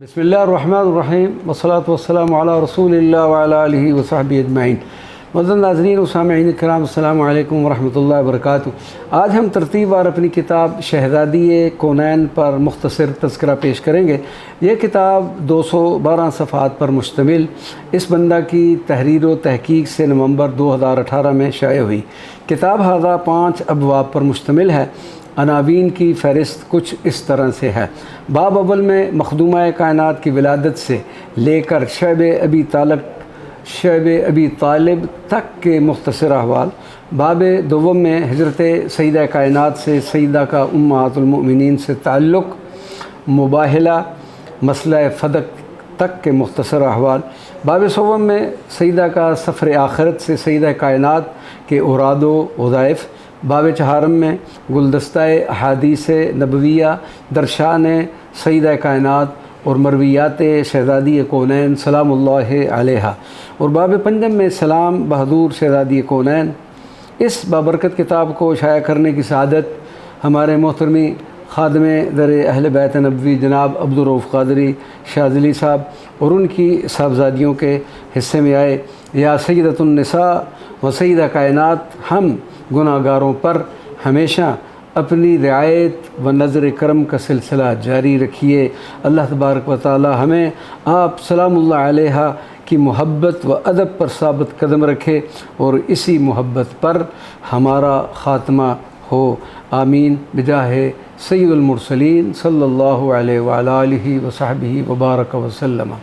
बिस्मिल्लाहिर्रहमानिर्रहीम वस्सलातु वस्सलामु अला रसूलिल्लाह व अला आलिहि व सहबिहि अजमईन। मुअज़्ज़ज़ नाज़रीन व सामिईन किराम, अस्सलामु अलैकुम व रहमतुल्लाहि व बरकातुहू। आज हम तरतीबवार अपनी किताब शहज़ादी कौनैन पर मुख्तसर तज़किरा पेश करेंगे। ये किताब 212 सफ़हात पर मुश्तमिल इस बंदा की तहरीर व तहक़ीक़ से नवंबर 2018 में शाया हुई। किताब हाज़ा 5 अबवाब पर मुश्तमिल है। अनावीन की फ़हरिस्त कुछ इस तरह से है। बाब अव्वल में मखदूमा कायनात की विलादत से लेकर शब अबी तालिब तक के मुख्तसर अहवाल। बाब दोम में हज़रत सईदा कायनात से सईदा का उम्महातुल मोमिनीन से ताल्लुक़, मुबाहला मसला फ़दक तक के मुख्तसर अहवाल। बाब सोवम में सईदा का सफ़र आखिरत से सईदा कायनात के औरादो वज़ाइफ़। बाब चहारम में गुलदस्ता अहादीस नबविया दरशान सईदा कायनात और मरवियात शहज़ादी कौनैन सलामुल्लाहि अलैहा। और बाब पंजम में सलाम बहादुर शहज़ादी कौनैन। इस बाबरकत किताब को शाया करने की सआदत हमारे मोहतरमी खादमे दर अहल बैत नबवी जनाब अब्दुर रऊफ़ क़ादरी शाज़िली साहब और उनकी साहबजादियों के हिस्से में आए। या सय्यदतुन निसा व सईदा कायनात, हम गुनाहगारों पर हमेशा अपनी रियायत व नज़र करम का सिलसिला जारी रखिए। अल्लाह तबारक व तआला हमें आप सलामुल्लाह अलैहा की मोहब्बत व अदब पर साबित कदम रखे और इसी मोहब्बत पर हमारा ख़ात्मा हो। आमीन बिजाहे सय्यदुल मुरसलीन सल्लल्लाहु अलैहि व आलिहि व सहबिहि व बारक व सल्लम।